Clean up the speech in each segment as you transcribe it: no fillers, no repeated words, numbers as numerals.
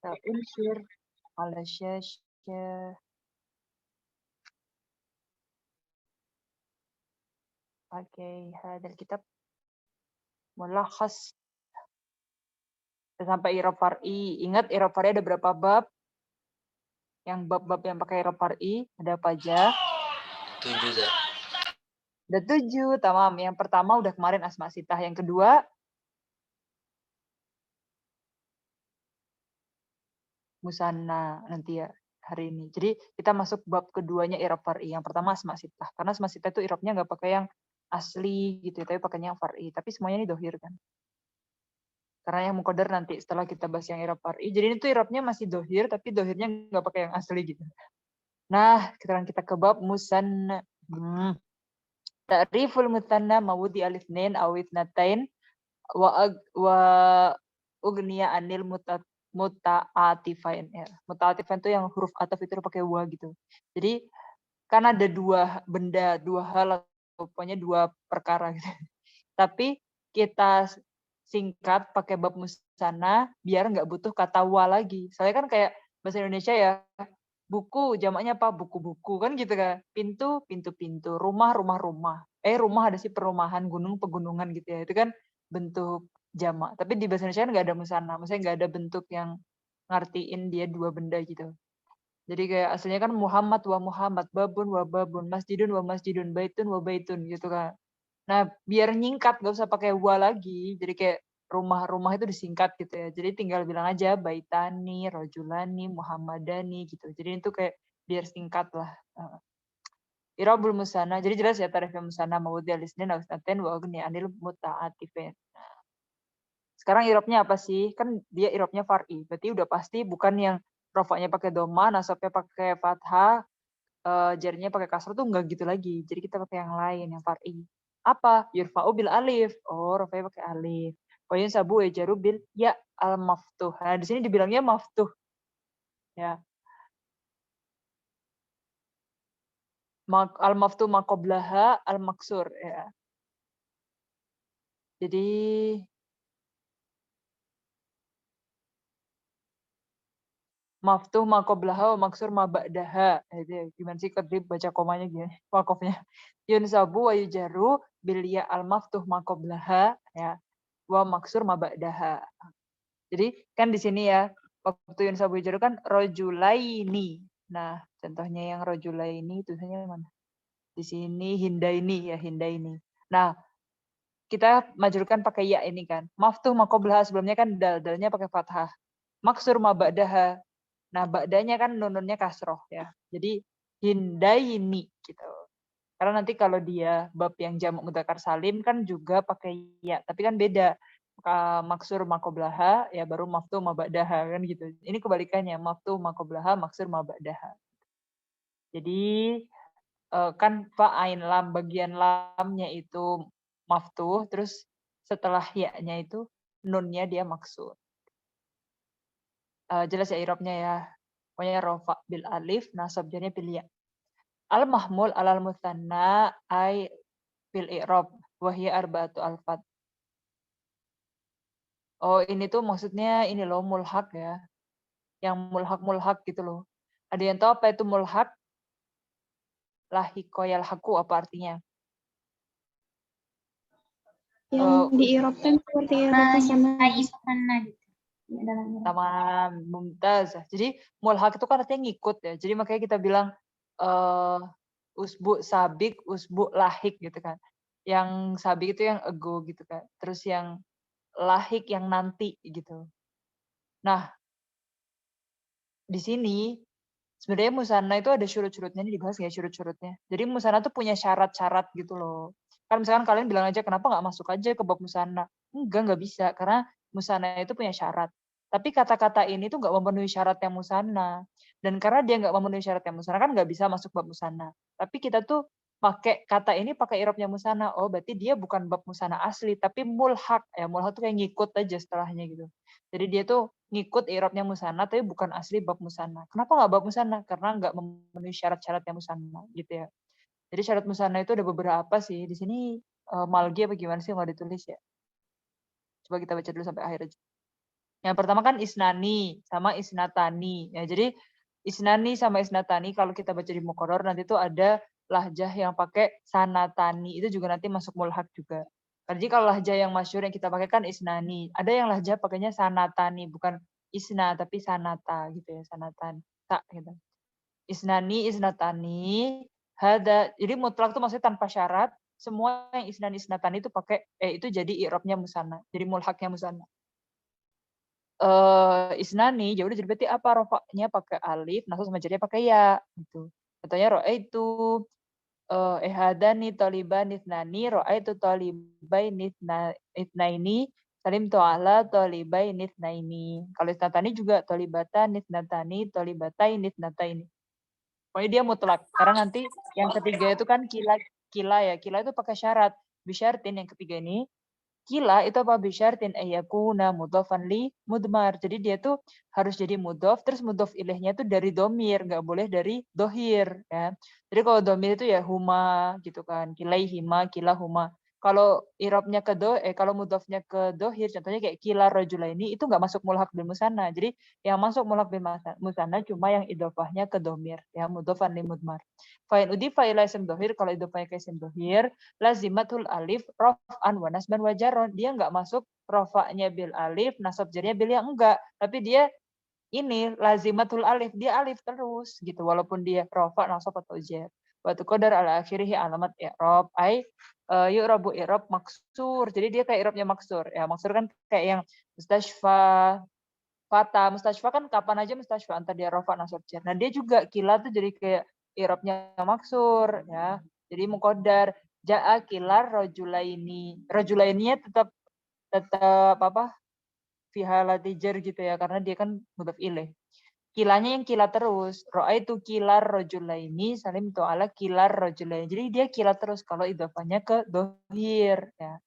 سأنشر على الشاشة. Oke, هذا الكتاب ملخص sampai i'rab far'i. Ingat i'rab far'i ada berapa bab? Yang bab-bab yang pakai i'rab far'i ada apa aja? 7, Zah. Ada 7, tamam. Yang pertama udah kemarin asma sitah. Yang kedua musanna nanti ya hari ini. Jadi kita masuk bab keduanya i'rab far'i. Yang pertama asma sitah. Karena asma sitah itu i'rabnya nggak pakai yang asli gitu, tapi pakainya yang far'i. Tapi semuanya ini dohir kan. Karena yang muqaddar nanti setelah kita bahas yang i'rab far'i. Jadi ini tuh i'rabnya masih dohir, tapi dohirnya nggak pakai yang asli gitu. Nah, sekarang kita ke bab musanna. Ta'riful musanna mawudi alifnain aw itsnatain wa ugniya anil muta'atifain ya. Muta'atifain itu yang huruf ataf itu pakai wa gitu. Jadi kan ada dua benda, dua hal, pokoknya dua perkara gitu. Tapi kita singkat pakai bab musanna biar nggak butuh kata wa lagi. Soalnya kan kayak bahasa Indonesia ya, buku jamaknya apa? Buku-buku kan gitu kan. Pintu, pintu-pintu, rumah, rumah-rumah. Rumah ada sih perumahan, gunung, pegunungan gitu ya. Itu kan bentuk jamak. Tapi di bahasa Indonesia kan nggak ada musanna. Maksudnya nggak ada bentuk yang ngartiin dia dua benda gitu. Jadi kayak aslinya kan Muhammad wa Muhammad, babun wa babun, masjidun wa masjidun, baitun wa baitun gitu kan. Nah, biar nyingkat gak usah pakai wa lagi. Jadi kayak rumah-rumah itu disingkat gitu ya. Jadi tinggal bilang aja baitani, rojulani, muhammadani gitu. Jadi itu kayak biar singkat lah. Irabul musana. Jadi jelas ya tarifnya musana mawudi alisnin ausnaten wa agni anil muta'atifin. Sekarang irobnya apa sih? Kan dia irobnya far'i. Berarti udah pasti bukan yang rofaknya pakai doma, nasabnya pakai fathah, jarnya pakai kasrah tuh enggak gitu lagi. Jadi kita pakai yang lain, yang far'i. Apa? Yurfa'u bil alif. Oh, rofaknya pakai alif. Wa yunsabu jaru bil ya al maftuh. Nah, di sini dibilangnya maftuh. Ya. Al maftuh maqoblaha al maksur ya. Jadi maftuh maqoblaha wa maksur ma ba'daha. Itu gimana sih kedip baca komanya gini, wakofnya. Yunsabu wa yujaru bil ya al maftuh maqoblaha ya. Wa maksur ma ba'daha. Jadi kan di sini ya waktu yunsabu yujaru kan rojulaini. Nah, contohnya yang rojulaini tulisannya mana? Di sini hindaini ya, hindaini. Nah, kita majurkan pakai ya ini kan. Maftuh maqoblaha sebelumnya kan dalnya pakai fathah. Maksur ma ba'daha. Nah, ba'danya kan nununnya kasroh ya. Jadi hindaini gitu. Karena nanti kalau dia bab yang jamak mudzakkar salim kan juga pakai ya, tapi kan beda. Maksur maqoblaha ya baru maftuh ma ba'daha kan gitu. Ini kebalikannya, maftuh maqoblaha maksur ma ba'daha. Jadi kan fa'ain lam bagian lamnya itu maftuh, terus setelah ya-nya itu nunnya dia maksur. Jelas ya i'rabnya ya. Pokoknya rofa bil alif, nasab jarnya bil ya. Al mahmul alal musanna ay bil i'rab wa hiya arba'atu alfat. Oh, ini tuh maksudnya ini loh mulhaq ya. Yang mulhaq gitu loh. Ada yang tahu apa itu mulhaq? Lahiqo yalhaqu apa artinya? Yang di Eropa seperti Eropa sama gitu. Sama mumtaz. Jadi mulhaq itu kan artinya ngikut ya. Jadi makanya kita bilang usbu sabik, usbu lahik gitu kan. Yang sabik itu yang ego gitu kan. Terus yang lahik yang nanti gitu. Nah, di sini sebenarnya musanna itu ada syurut-syurutnya, ini dibahas nggak syurut-syurutnya. Jadi musanna tuh punya syarat-syarat gitu loh. Kan misalkan kalian bilang aja kenapa nggak masuk aja ke bab musanna? Nggak bisa karena musanna itu punya syarat. Tapi kata-kata ini tuh nggak memenuhi syarat yang musanna. Dan karena dia nggak memenuhi syarat yang musanna kan nggak bisa masuk bab musanna. Tapi kita tuh pakai kata ini pakai i'rabnya musanna. Oh, berarti dia bukan bab musanna asli, tapi mulhaq. Ya, mulhaq tuh kayak ngikut aja setelahnya gitu. Jadi dia tuh ngikut i'rabnya musanna tapi bukan asli bab musanna. Kenapa nggak bab musanna? Karena nggak memenuhi syarat-syaratnya musanna gitu ya. Jadi syarat musanna itu ada beberapa sih. Di sini Malgi apa gimana sih mau ditulis ya? Coba kita baca dulu sampai akhir aja. Yang pertama kan isnani sama isnatani. Ya, jadi isnani sama isnatani kalau kita baca di muqarrar nanti tuh ada lahjah yang pakai sanatani. Itu juga nanti masuk mulhaq juga. Jadi kalau lahjah yang masyhur yang kita pakai kan isnani. Ada yang lahjah pakainya sanatani, bukan isna tapi sanata gitu ya, sanatan. Tak gitu. Isnani, isnatani, hada. Jadi mutlak itu maksudnya tanpa syarat. Semua yang isnani, isnatani itu pakai itu jadi i'rabnya musanna. Jadi mulhaqnya musanna. Isnani, ya udah jadi berarti apa rofaknya pakai alif, nasab sama jadinya pakai ya gitu. Contohnya itu ehadani toliban itnani, itu tolibai itnaini, salim to'ala tolibai itnaini. Kalau isnatani juga tolibatan itnatani, tolibatai itnataini. Pokoknya dia mutlak. Karena nanti yang ketiga itu kan kila ya. Kila itu pakai syarat. Bisyartin yang ketiga ini. Kila itu apa bisyartin ayyakuna mudhofan li mudmar. Jadi dia tuh harus jadi mudhof, terus mudhof ilahnya itu dari domir, nggak boleh dari dohir. Ya. Jadi kalau domir itu ya huma gitu kan. Kilaihima, kilahuma. Kalau irobnya kalau mudhofnya ke dohir, contohnya kayak kila rajulaini, itu nggak masuk mulhaq bil musanna. Jadi yang masuk mulhaq bil musanna cuma yang idofahnya ke domir, ya mudhofan li mudmar. Fa'in udifa ila isim dohir, kalau idofahnya ke isim dohir, lazimatul alif raf'an wa nasban wa jarron. Dia nggak masuk rafa'nya bil alif, nasab jarnya bil yang enggak, tapi dia ini lazimatul alif, dia alif terus gitu walaupun dia rafa, nasab atau jar. Wa tuqaddar ala akhirih alamat i'rab ai yu'rabu i'rab maksur. Jadi dia kayak i'rabnya maksur. Ya, maksur kan kayak yang mustashfa, fata. Mustashfa kan kapan aja mustashfa antara dia rafa, nasab, jar. Nah, dia juga kila tuh jadi kayak i'rabnya maksur ya. Jadi muqaddar ja'a kilar rajulaini. Rajulaininya tetap apa? Fi halati jar gitu ya karena dia kan mudhaf ilaih. Kilanya yang kila terus. Ra'aitu kilar rajulaini salim tu ala kilar rajulaini. Jadi dia kila terus kalau idhofahnya ke dohir ya.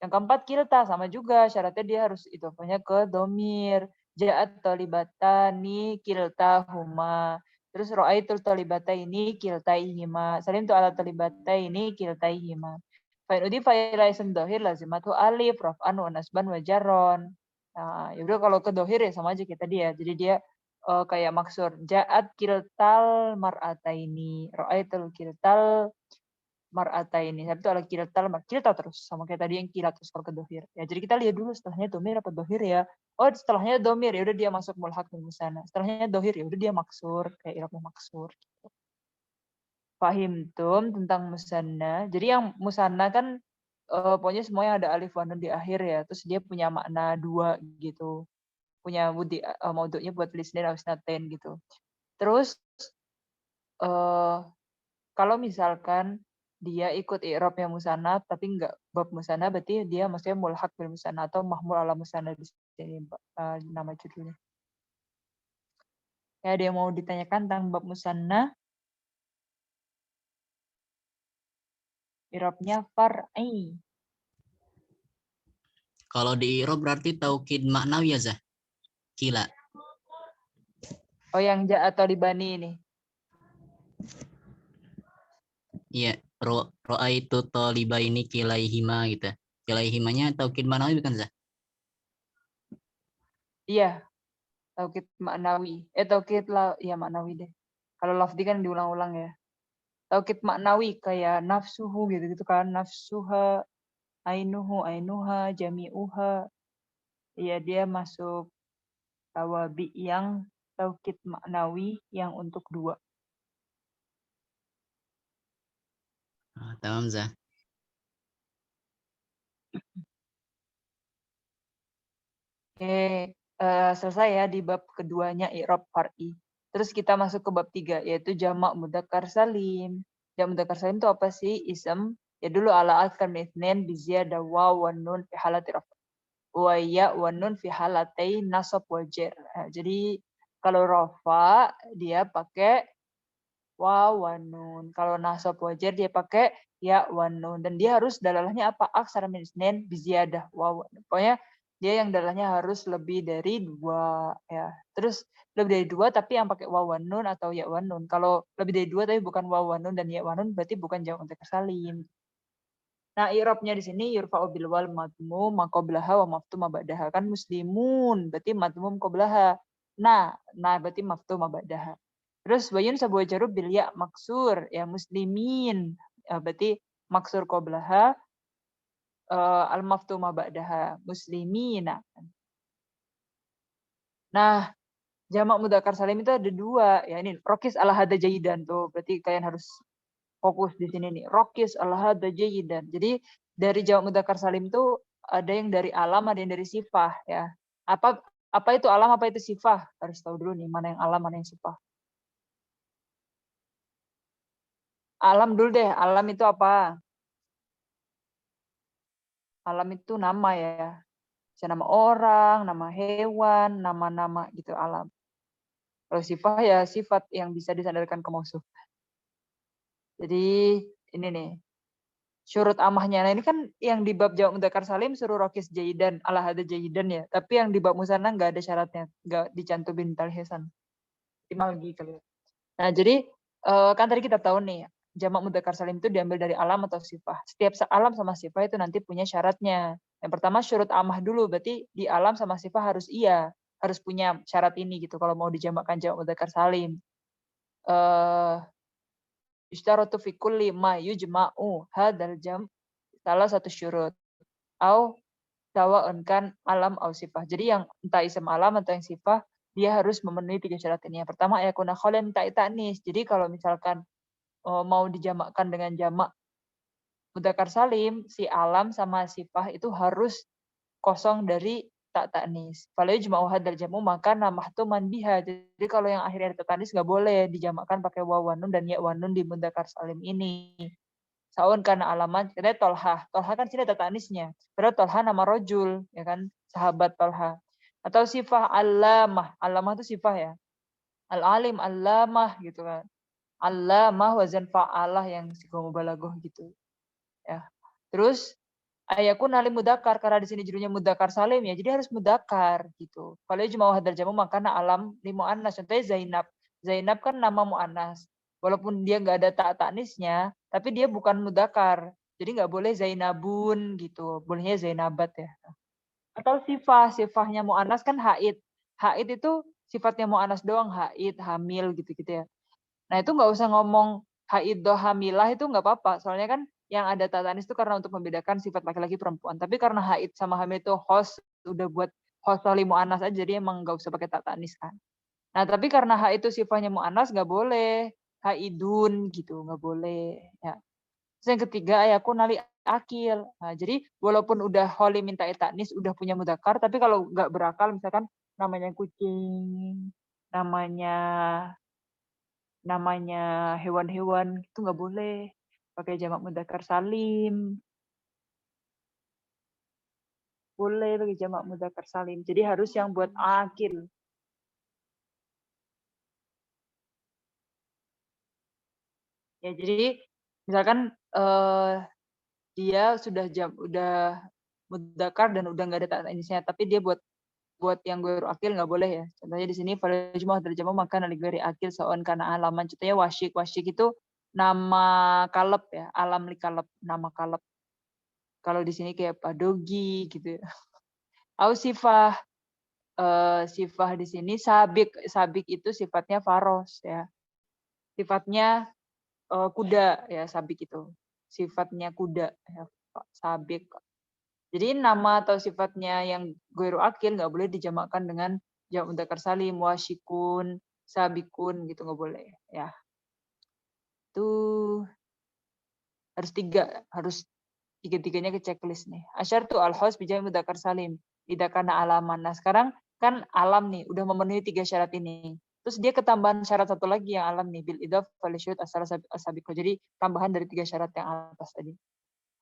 Yang keempat kilta sama juga syaratnya dia harus idhofahnya ke domir. Ja'at tolibatani kiltahuma. Terus ra'aitul tolibataini kiltaihima. Salim tu ala tolibataini kiltaihima. Fa'in udifa ila ism dohir lazimatu alif raf'an wa nasban wa jarron. Nah, yaudah kalau ke dohir ya sama aja kita dia. Jadi dia kayak maksur. Ja'at kiltal mar'ataini. Ra'aitul kiltal mar'ataini. Tapi itu ala kiltal kilta terus. Sama kayak tadi yang kila terus kalau ke dohir. Ya, jadi kita lihat dulu setelahnya domir apa dohir ya. Oh, setelahnya domir. Ya udah dia masuk mulhaq di sana. Setelahnya dohir ya udah dia maksur. Kayak irabnya maksur. Gitu. Fahim tum tentang musanna. Jadi yang musanna kan pokoknya semuanya ada alif wa nun di akhir ya. Terus dia punya makna dua gitu. Punya maudhu'nya buat lisnin atau isnatain gitu. Terus kalau misalkan dia ikut i'rab yang musanna tapi enggak bab musanna berarti dia maksudnya mulhaq bil musanna atau mahmul ala musanna di sini nama judulnya. Ya, ada yang mau ditanyakan tentang bab musanna? I'rabnya far'i. Kalau di i'rab berarti taukid maknawi ya, Zah? Kila. Oh, yang ja atau dibani ini. Iya, ro'a itu toliba ini kilaihima gitu. Kilaihimanya taukid maknawi bukan, Zah? Iya, taukid maknawi. Taukid lah, ya maknawi deh. Kalau lafzi kan diulang-ulang ya. Taukid maknawi kayak nafsuhu gitu-gitu kan. Nafsuha, ainuhu, ainuha, jami'uha. Iya, dia masuk tawabi yang taukid maknawi yang untuk dua. Tamam, Zah. Oke, selesai ya di bab keduanya i'rab far'i. Terus kita masuk ke bab 3 yaitu jamak mudzakkar salim. Jamak mudzakkar salim itu apa sih? Ism ya dulu ala akar mithnain bi ziyadah waw wan nun fi halati raf'a. Wa ya wan nun fi halatai nasab wa jar. Jadi kalau rafa dia pakai waw wan nun. Kalau nasab wa jar dia pakai ya wan nun dan dia harus dalalahnya apa? Aksar min itsnain bi ziyadah waw. Pokoknya dia yang dalalahnya harus lebih dari 2 ya. Terus lebih dari 2 tapi yang pakai waw wan nun atau ya wan nun. Kalau lebih dari 2 tapi bukan waw wan nun dan ya wan nun berarti bukan jamak mudzakkar salim. Nah, i'rabnya di sini yurfa'u bil wal madmum ma qablaha wa maftum ma ba'daha. Kan muslimun berarti madmum qablaha. Nah berarti maftum ma ba'daha. Terus wayun sabu jarub bil ya maksur ya muslimin. Berarti maksur qablaha al maftum ma ba'daha muslimina. Nah, jamak mudzakkar salim itu ada dua ya, ini rokis ala hada jayidan tuh, berarti kalian harus fokus di sini nih, rokis ala hada jayidan. Jadi dari jamak mudzakkar salim tuh ada yang dari alam, ada yang dari sifah ya. Apa itu alam, apa itu sifah? Harus tahu dulu nih mana yang alam, mana yang sifah. Alam dulu deh, alam itu apa? Alam itu nama ya. Bisa nama orang, nama hewan, nama-nama gitu alam. Kalau sifat ya sifat yang bisa disandarkan ke mausuf. Jadi ini nih syurut amahnya. Nah ini kan yang di bab jamak mudzakkar salim suruh rokis jayidan ala hada jayidan ya. Tapi yang di bab musanna nggak ada syaratnya, nggak dicantumin talhisan. Lagi kali. Nah jadi kan tadi kita tahu nih jamak mudzakkar salim itu diambil dari alam atau sifah. Setiap alam sama sifah itu nanti punya syaratnya. Yang pertama syurut amah dulu, berarti di alam sama sifah harus harus punya syarat ini gitu kalau mau dijamakkan jamak mudzakkar salim. Yushtaratu fi kulli ma yujma'u hadzal jam salah satu syurut au sawa'un kan alam au sifah. Jadi yang entah isim alam atau yang sifah dia harus memenuhi 3 syarat ini. Yang pertama yakuna kholan ta'nis. Jadi kalau misalkan mau dijamakkan dengan jamak mudzakkar salim, si alam sama sifah itu harus kosong dari tak ta'nis. Kalau yujma'u hadzal jamu maka namahtuman biha. Jadi kalau yang akhirnya tak ta'nis nggak boleh dijamakkan pakai waw wanun dan ya wanun di mudzakkar salim ini. Saun karena alamat kita Tolha. Tolha kan sini ada tanisnya. Padahal Tolha nama rojul, ya kan, sahabat Tolha. Atau sifah alamah. Alamah itu sifah ya. Al-alim, alamah gitu kan. Alamah wazan fa'alah yang sigo mubalaghah gitu. Ya. Terus ayakun alim mudakar karena di sini judulnya mudakar salim ya. Jadi harus mudakar gitu. Kalau cuma hadal jamu makana alam limu anas. Contohnya Zainab. Zainab kan nama mu'annas. Walaupun dia nggak ada ta'nisnya, tapi dia bukan mudakar. Jadi nggak boleh Zainabun gitu. Bolehnya Zainabat ya. Atau sifahnya mu'annas kan haid. Haid itu sifatnya mu'annas doang. Haid, hamil gitu-gitu ya. Nah itu nggak usah ngomong haid do hamilah itu nggak apa-apa. Soalnya kan yang ada ta'nis itu karena untuk membedakan sifat laki-laki perempuan. Tapi karena haid sama hamil itu host, udah buat host wali mu'annas aja. Jadi emang nggak usah pakai ta'nis kan. Nah, tapi karena ha itu sifatnya mu'annas nggak boleh. Haidun gitu, nggak boleh. Ya. Terus yang ketiga, ayakun nali akil. Nah, jadi walaupun udah holi minta ta'nis, udah punya mudakar, tapi kalau nggak berakal, misalkan namanya kucing, namanya hewan-hewan, itu nggak boleh. Pakai jamak mudakar salim. Boleh pakai jamak mudakar salim. Jadi harus yang buat akil. Ya, jadi misalkan dia udah mudakar dan udah nggak ada ta'nisnya, tapi dia buat yang ghairu akil nggak boleh ya. Contohnya di sini pada jumlah terjemah maka nali ghairu akil sawan kana alaman. Contohnya wasyik itu nama kaleb ya, alam li kaleb, nama kaleb. Kalau di sini kayak padogi gitu ya. Au sifah sifah di sini sabik itu sifatnya faros ya. Sifatnya kuda ya, sabik itu. Sifatnya kuda ya, sabik. Jadi nama atau sifatnya yang ghairu akil nggak boleh dijamakkan dengan jamak mudzakkar salim, wasyikun, sabikun gitu nggak boleh ya. Itu harus tiga-tiganya ke checklist nih. Asyartu al-haus bi jamak mudzakkar salim. Tidak karena alaman. Nah, sekarang kan alam nih udah memenuhi 3 syarat ini. Terus dia ketambahan syarat satu lagi yang alam nih bil idhaf wal syurut as-sabiqah. Jadi tambahan dari 3 syarat yang atas tadi.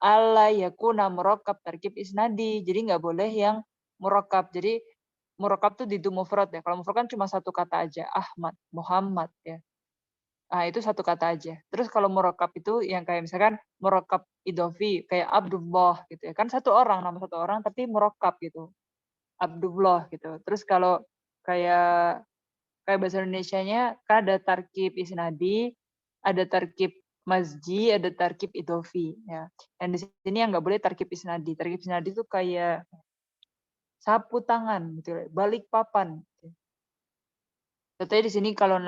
Alla yakuna murakkab tarkib isnadi. Jadi nggak boleh yang murakkab. Jadi murakkab tuh didu mufrad ya. Kalau mufrad kan cuma satu kata aja, Ahmad, Muhammad ya. Nah, itu satu kata aja. Terus kalau murakkab itu yang kayak misalkan murakkab idhofi kayak Abdullah gitu ya. Kan nama satu orang tapi murakkab gitu. Abdullah gitu. Terus kalau kayak bahasa Indonesianya kan ada tarkib isnadi, ada tarkib masji, ada tarkib idofi ya. Dan di sini yang nggak boleh tarkib isnadi. Tarkib isnadi itu kayak sapu tangan gitu, balik papan. Contohnya di sini kalau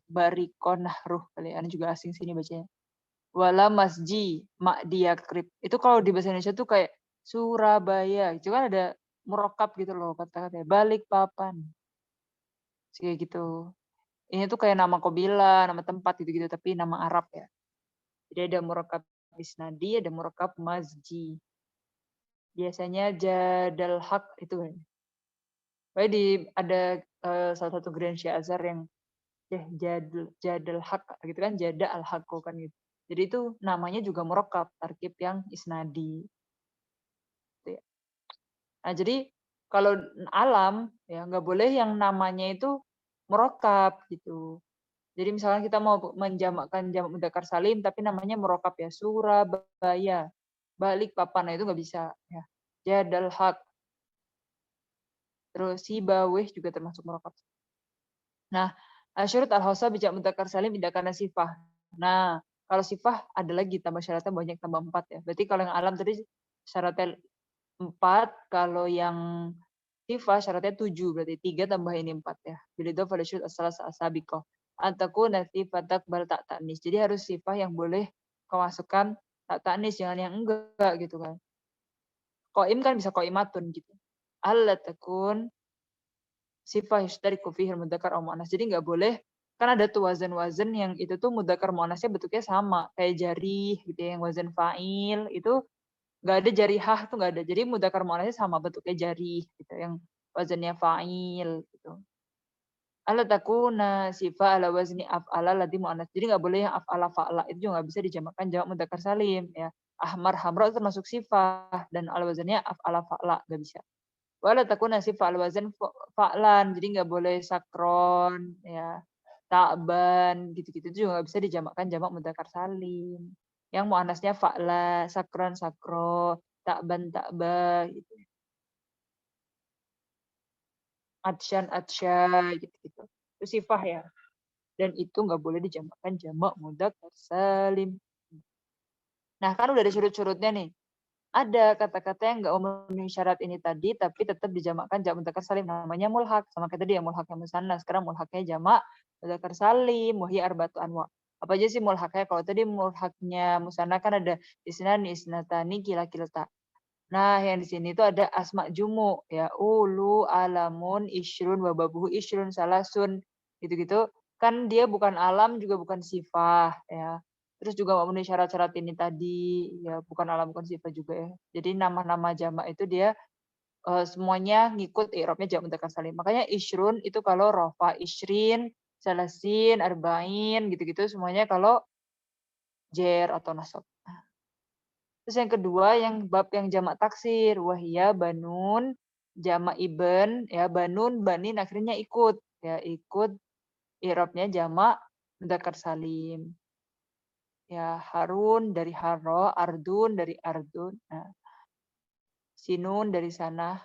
barikon nahruh kalian juga asing sini bacanya. Wala masji mak diakrib. Itu kalau di bahasa Indonesia tuh kayak Surabaya. Itu kan ada murokab gitu loh kata-katanya. Balik papan. Kayak gitu. Ini tuh kayak nama kobila, nama tempat gitu-gitu, tapi nama Arab ya. Jadi ada murokab isnadi, ada murokab masji. Biasanya jadal haq itu kan. Ada salah satu Grand Syekh Azhar yang jadal haq gitu kan, jada al haqo kan gitu. Jadi itu namanya juga murokab, tarkib yang isnadi. Gitu ya. Nah jadi kalau alam ya nggak boleh yang namanya itu murokab gitu. Jadi misalkan kita mau menjamakkan jamak mudzakkar salim tapi namanya murokab ya, Surabaya, Balikpapan, nah itu nggak bisa ya. Jadal haq. Terus Sibawih juga termasuk murokab. Nah, asyurut al-hausa bijak mudzakkar salim tidak karena sifah. Nah, kalau sifah ada lagi tambah syaratnya banyak, tambah 4 ya. Berarti kalau yang alam tadi syaratnya 4, kalau yang sifah syaratnya 7, berarti 3 tambah ini 4 ya. Bila itu pada syurut as-sabiqah. Antakuna sifatak bal tak ta'nis. Jadi harus sifah yang boleh kau masukkan tak ta'nis, jangan yang enggak gitu kan. Qaim kan bisa qaimatun gitu. Alla takun sifah yushtariku fihi mudzakkar au muannas. Jadi nggak boleh, kan ada tuh wazan-wazan yang itu tuh mudzakkar muannasnya bentuknya sama, kayak jarih gitu ya, yang wazan fa'il itu nggak ada jarihah tuh nggak ada. Jadi mudzakkar muannasnya sama bentuknya jarih gitu, yang wazannya fa'il gitu. Alla takuna sifah ala wazni af'ala ladzi muannas. Jadi nggak boleh yang af'ala fa'la, itu juga nggak bisa dijamakkan jamak mudzakkar salim ya. Ahmar hamra itu termasuk sifah dan ala wazannya af'ala fa'la, nggak bisa. Wala takuna sifah al wazan fa'lan, jadi nggak boleh sakron ya, ta'ban gitu-gitu itu juga nggak bisa dijamakkan jamak mudzakkar salim. Yang muannasnya fa'la, sakron sakro, ta'ban ta'ba gitu. Atsyan atsya gitu-gitu. Itu sifah ya. Dan itu nggak boleh dijamakkan jamak mudzakkar salim. Nah, kan udah ada surut-surutnya nih. Ada kata-kata yang nggak memenuhi syarat ini tadi, tapi tetap dijamakkan jamak mudzakkar salim, namanya mulhaq. Sama kayak tadi yang mulhaqnya musannas, sekarang mulhaqnya jamak mudzakkar salim, wa hiya arba'atu anwa. Apa aja sih mulhaqnya? Kalau tadi mulhaqnya musannas kan ada isnan, isnatani, kila-kilta. Nah, yang di sini itu ada asma jumu ya, ulu, alamun, isyrun, wababuhu, isyrun, salasun, gitu-gitu. Kan dia bukan alam juga bukan sifah ya. Terus juga memenuhi syarat-syarat ini tadi, ya bukan alam bukan sifat juga ya. Jadi nama-nama jamak itu dia semuanya ngikut i'rabnya jamak mudzakkar salim. Makanya isyrun itu kalau rofa, isyrin, salasin, arba'in gitu-gitu semuanya kalau jer atau nasab. Terus yang kedua yang bab yang jamak taksir, wahia banun, jamak iben ya, banun, banin akhirnya ikut ya, ikut i'rabnya jamak mudzakkar salim. Ya, Harun dari Haro, Ardun dari Ardun. Nah, Sinun dari sana,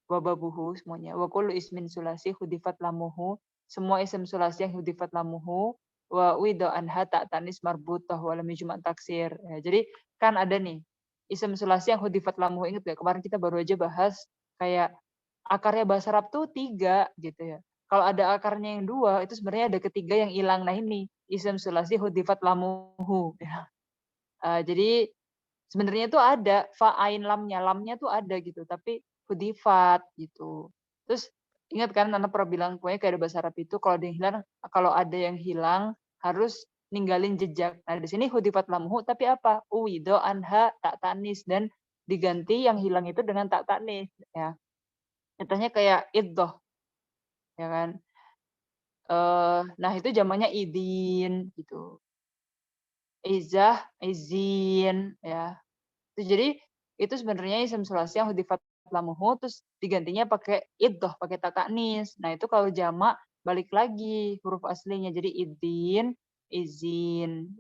wababuhu semuanya. Wa kullu ismin sulasi hudifat lamuhu. Semua isim sulasi yang hudifat lamuhu. Wa widha anha tak tanis marbutah wa lam yujma' taksir. Ya, jadi kan ada nih isim sulasi yang hudifat lamuhu. Ingat ya, kemarin kita baru aja bahas kayak akarnya bahasa Arab tuh 3 gitu ya. Kalau ada akarnya yang 2, itu sebenarnya ada ketiga yang hilang. Nah ini isim sulasi hudifat lamuhu. Ya. Jadi sebenarnya itu ada fa'ain lamnya tuh ada gitu, tapi hudifat gitu. Terus ingat kan Nana pernah bilang pokoknya kayak ada bahasa Arab itu kalau ada yang hilang harus ninggalin jejak. Nah, di sini hudifat lamhu tapi apa? Uwido anha tak tanis dan diganti yang hilang itu dengan tak tanis ya. Contohnya kayak iddoh ya kan. Nah itu zamannya idin gitu. Izah, izin ya. Jadi itu sebenarnya isim sulasi yang hudifat lamuhu terus digantinya pakai iddoh, pakai ta ta'nis. Nah, itu kalau jamak balik lagi huruf aslinya jadi idin, izin.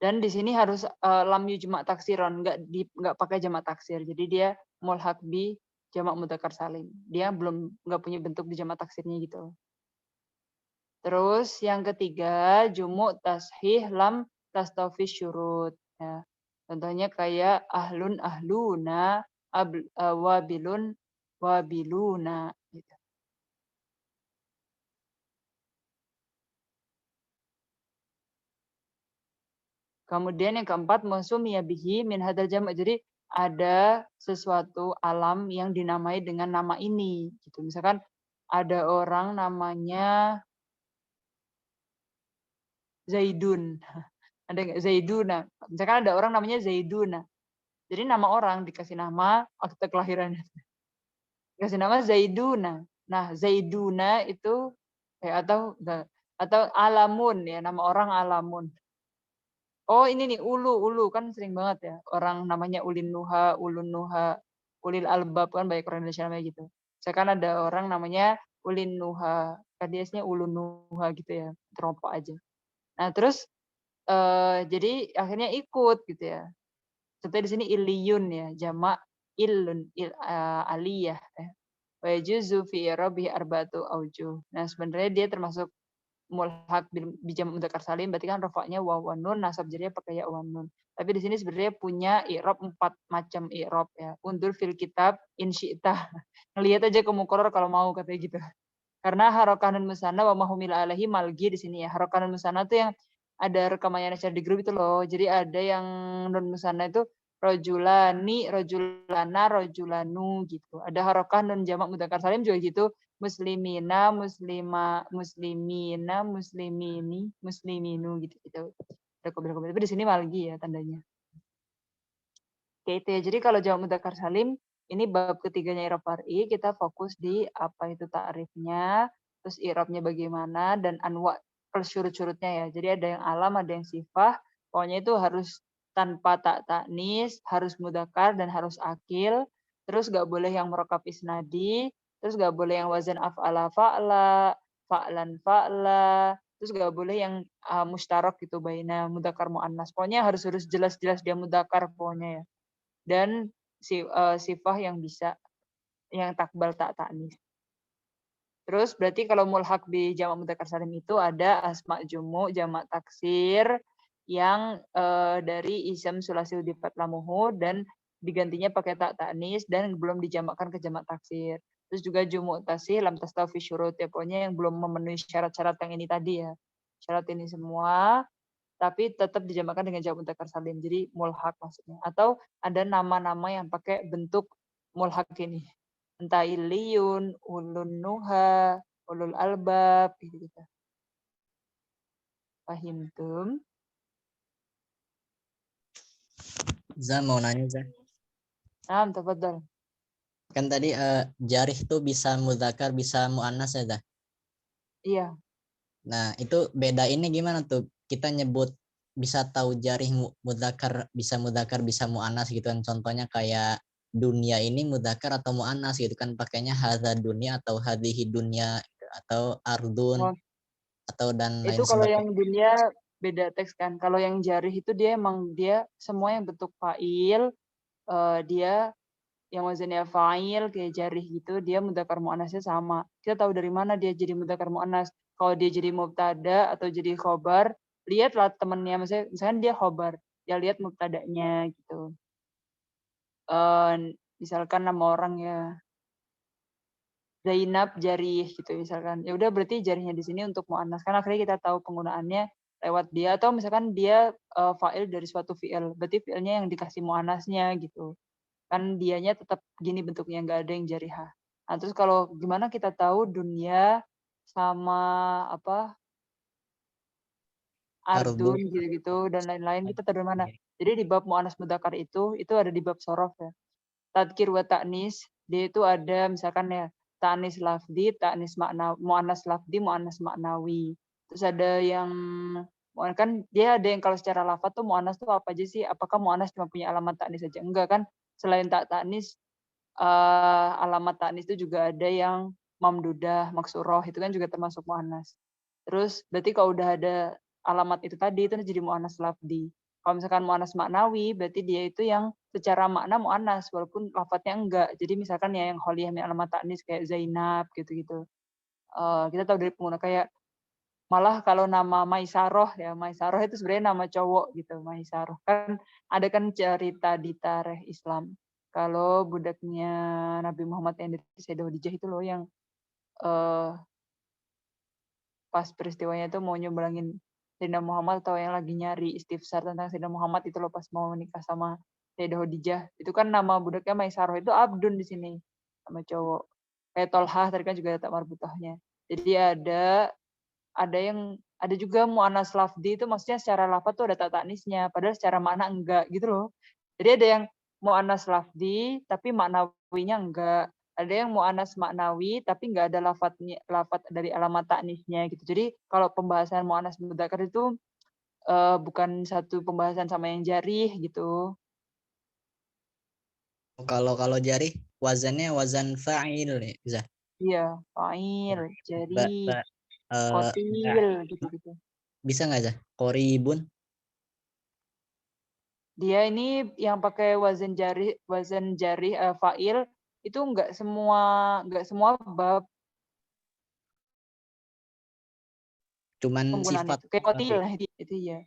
Dan di sini harus lam yujma' taksiron, enggak pakai jamak taksir. Jadi dia mulhaq bi jamak mudzakkar salim. Dia nggak punya bentuk di jamak taksirnya gitu. Terus yang ketiga jumu tashih lam tastafi syurut. Ya. Contohnya kayak ahlun ahluna, wabilun wabiluna. Gitu. Kemudian yang keempat mausumiyya bihi min hadal jama'. Jadi ada sesuatu alam yang dinamai dengan nama ini gitu. Misalkan ada orang namanya Zaidun. Ada nggak Zaiduna? Misalkan ada orang namanya Zaiduna. Jadi nama orang dikasih nama akte kelahirannya. Dikasih nama Zaiduna. Nah, Zaiduna itu atau Alamun ya, nama orang Alamun. Oh ini nih ulu kan sering banget ya orang namanya Ulin Nuha, Ulun Nuha, Ulil Albab kan banyak orang Indonesia namanya gitu. Misalkan ada orang namanya Ulin Nuha, kan dia aslinya Ulun Nuha gitu ya, terompak aja. Nah terus jadi akhirnya ikut gitu ya. Contohnya di sini Iliyun ya, jamak Ilun, aliyah. Wa yajuzu fi i'rabihi arba'atu aujuh. Nah sebenarnya dia termasuk mulhaq bi jam' mudzakkar salim, berarti kan rafa'nya waw wa nun, nasab jadinya pakai ya wa nun. Tapi di sini sebenarnya punya i'rab 4 macam i'rab ya. Undur fil kitab in syi'ta. Ngelihat aja ke muqarrar kalau mau katanya gitu. Karena harokat nun musanna wa mahumil alaihi malgi di sini ya. Harokat nun musanna itu yang ada rekamannya share di grup itu loh. Jadi ada yang nun musanna itu rojulani, rojulana, rojulanu gitu. Ada harokat nun jamak mudzakkar salim juga gitu. Muslimina, muslimina, muslimini, musliminu gitu. Ada kobil-kobil. Tapi di sini malgi ya tandanya. Oke itu ya. Jadi kalau jamak mudzakkar salim ini bab ketiganya i'rab far'i, kita fokus di apa itu ta'rifnya, terus i'rabnya bagaimana dan anwa syurut-syurutnya ya. Jadi ada yang alam, ada yang sifah. Pokoknya itu harus tanpa tak taknis, harus mudzakkar dan harus akil. Terus nggak boleh yang merokap isnadi, terus nggak boleh yang wazan af'ala fa'la, fa'lan fa'la, terus nggak boleh yang mustarok gitu baina mudzakkar muannas. Pokoknya harus jelas-jelas dia mudzakkar pokoknya ya. Dan sifah yang bisa yang takbal tak taknis. Terus berarti kalau mulhaq di jamak mudzakkar salim itu ada asma jumu, jamak taksir yang dari ism sulasi udifat lamuhu dan digantinya pakai tak taknis dan belum dijamakkan ke jamak taksir. Terus juga jumu tasih lam tastafi syurut ya, pokoknya yang belum memenuhi syarat-syarat yang ini tadi ya. Syarat ini semua tapi tetap dijamakkan dengan jamak mudzakkar salim. Jadi mulhaq maksudnya. Atau ada nama-nama yang pakai bentuk mulhaq ini. Entah iliyun, ulun nuha, ulul albab, gitu. Fahimtum? Za mau nanya Za. Tafadhal. Kan tadi jarih tuh bisa mudzakkar bisa muannas ya Za. Iya. Nah itu beda ini gimana tuh kita nyebut bisa tahu jarih mudzakkar bisa muannas gitu kan, contohnya kayak dunia ini mudzakkar atau muannas gitu kan, pakainya hadza dunia atau hadhihi dunia atau ardun Oh, atau dan lain itu kalau sebagainya. yang dunia beda teks kan. Kalau yang jarih itu dia emang dia semua yang bentuk fa'il, dia yang wazannya fa'il kayak jarih gitu, dia mudzakkar muannasnya sama. Kita tahu dari mana dia jadi mudzakkar muannas. Kalau dia jadi mubtada atau jadi khobar, lihatlah temennya, misalkan dia khobar, ya lihat mubtadanya gitu. Misalkan nama orang ya Zainab jarih gitu misalkan. Ya udah berarti jarihnya di sini untuk muannas. Kan akhirnya kita tahu penggunaannya lewat dia, atau misalkan dia fa'il dari suatu fi'il, berarti fi'ilnya yang dikasih muannasnya gitu. Kan dianya tetap gini bentuknya, nggak ada yang jarihah. Nah, terus kalau gimana kita tahu dunia sama apa ardun Ardun. gitu-gitu dan lain-lain, kita tahu dari mana? Jadi di bab muannas mudzakkar itu ada di bab sorof ya. Tadkir wa ta'nis, dia itu ada misalkan ya ta'nis lafdi, ta'nis makna, muannas lafdi, muannas maknawi. Terus ada yang kan dia ada yang kalau secara lafaz tuh muannas tuh apa aja sih? Apakah muannas cuma punya alamat ta'nis saja? Enggak kan? Selain ta'nis alamat ta'nis itu juga ada yang mamdudah, maksuroh, itu kan juga termasuk muannas. Terus berarti kalau udah ada alamat itu tadi itu jadi muannas lafdi. Kalau misalkan muannas maknawi, berarti dia itu yang secara makna muannas walaupun lafadznya enggak. Jadi misalkan ya yang kholiyah min alamat ta'nis kayak Zainab gitu-gitu. Kita tahu dari pengguna kayak Malah kalau nama Maisaroh ya, Maisaroh itu sebenarnya nama cowok gitu, Maisaroh. Kan ada kan cerita di tarikh Islam. Kalau budaknya Nabi Muhammad yang dari Sayyidah Khadijah itu loh yang eh, pas peristiwanya itu mau nyumbangin Sayyidina Muhammad atau yang lagi nyari istifsar tentang Sayyidina Muhammad itu loh pas mau menikah sama Sayyidah Khadijah. Itu kan nama budaknya Maisaroh itu Abdun di sini sama cowok. Kayak Tolhah tadi kan juga ada tak marbutahnya. Jadi ada juga mu'annas lafdi itu maksudnya secara lafaz tuh ada tak taknisnya, padahal secara makna enggak gitu loh. Jadi ada yang mu'annas lafdi tapi maknawinya enggak. Ada yang mu'annas maknawi tapi enggak ada lafaz dari alamat taknisnya gitu. Jadi kalau pembahasan mu'annas mudzakkar itu bukan satu pembahasan sama yang jarih gitu. Kalau jarih wazannya wazan fa'il ya, Zah. Iya, fa'il, jarih, Ba- qatil gitu-gitu. bisa nggak Zah? Qoribun. Dia ini yang pakai wazan jarih fa'il itu enggak semua bab Cuman penggunaan sifat. itu. Kayak qatil lah itu ya.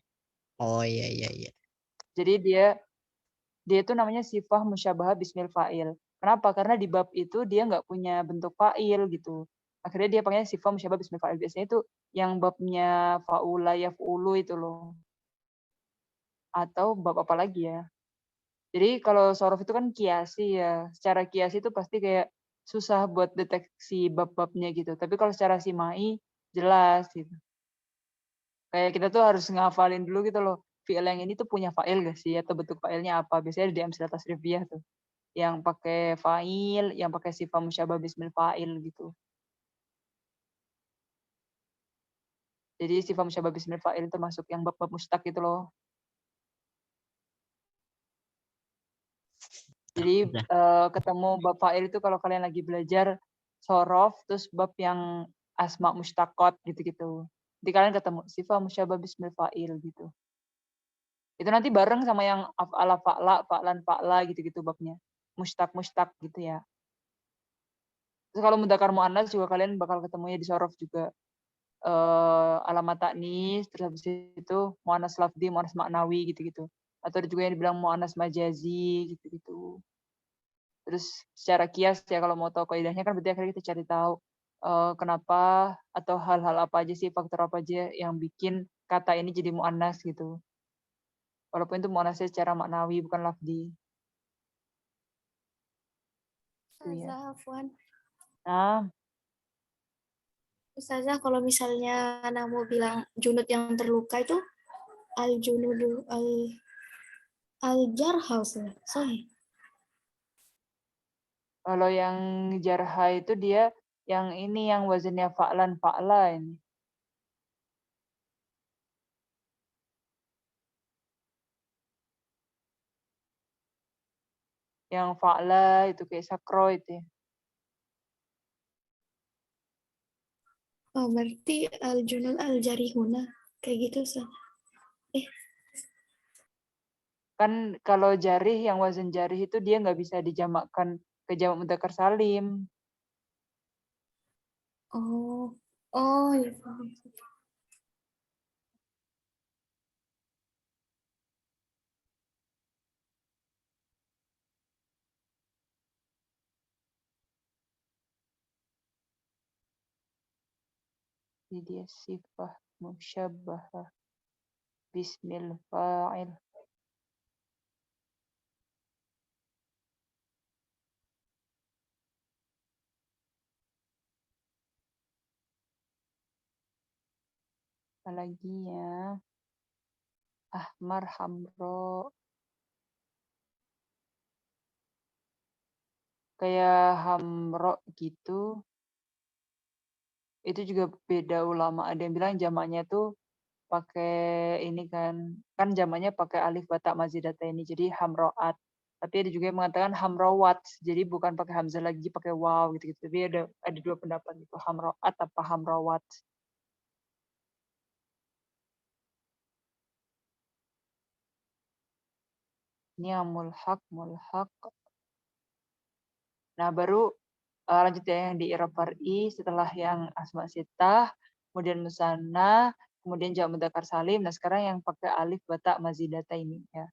Oh iya. Jadi dia itu namanya sifah musyabahah bismil fa'il. Kenapa? Karena di bab itu dia nggak punya bentuk fa'il gitu. Akhirnya dia pakainya sifah musyabahah bismil fa'il. Biasanya itu yang babnya fa'ula yaf'ulu itu loh. Atau bab apa lagi ya? Jadi kalau sorof itu kan kiasi ya. Secara kiasi itu pasti kayak susah buat deteksi bab-babnya gitu. Tapi kalau secara simai jelas gitu. Kayak kita tuh harus ngafalin dulu gitu loh. Fi'il yang ini tuh punya fa'il gak sih? Atau bentuk fa'ilnya apa? Biasanya di amsilah tasrifiyah tuh. Yang pakai fa'il, yang pakai sifat musyabah bismil fa'il gitu. Jadi sifat musyabah bismil fa'il termasuk yang bab-bab mustaq gitu loh. Jadi ketemu bab fa'il itu kalau kalian lagi belajar sorof, terus bab yang asma mustaqot gitu-gitu. Jadi kalian ketemu sifat musyabah bismil fa'il gitu. Itu nanti bareng sama yang af'ala fa'la, fa'lan fa'la gitu-gitu babnya. Mustaq gitu ya. Terus kalau mudzakkar muannas juga kalian bakal ketemunya di sorof juga. Alamat taknis, terus habis itu muannas lafdi, muannas maknawi gitu-gitu. Atau ada juga yang dibilang muannas majazi gitu-gitu. Terus secara kias ya kalau mau tahu kaidahnya kan berarti akhirnya kita cari tahu kenapa atau hal-hal apa aja sih, faktor apa aja yang bikin kata ini jadi muannas gitu. Walaupun itu muannasnya secara maknawi bukan lafdi. Itu ya. Ustazah, Afwan. Nah, Ustazah, kalau misalnya Namu bilang junut yang terluka itu al-junudu al-jarha, sorry. kalau yang jarha itu dia yang ini yang wazannya fa'lan fa'la ini. Yang fa'la itu kayak sakro itu ya. Oh, berarti al-junud al-jarihuna. Kayak gitu, Ustaz. Kan kalau jarih yang wazan jarih itu dia nggak bisa dijamakkan ke jamak mudzakkar salim. Oh, oh ya paham. Jadi dia sifah musyabbahah bismil fa'il. Apalagi ya. Ahmar hamro. Kayak hamro gitu. Itu juga beda ulama. Ada yang bilang jamaknya tuh pakai ini kan jamaknya pakai alif batak mazidata ini. Jadi hamroat. Tapi ada juga yang mengatakan hamrawat. Jadi bukan pakai hamzah lagi, pakai waw gitu-gitu. Tapi ada dua pendapat itu. Hamroat apa hamrawat. Ini yang mulhaq. Nah, baru lanjut ya yang di i'rab far'i setelah yang asma sittah, kemudian musanna, kemudian jamak mudzakkar salim. Nah, sekarang yang pakai alif bata mazidata ini ya.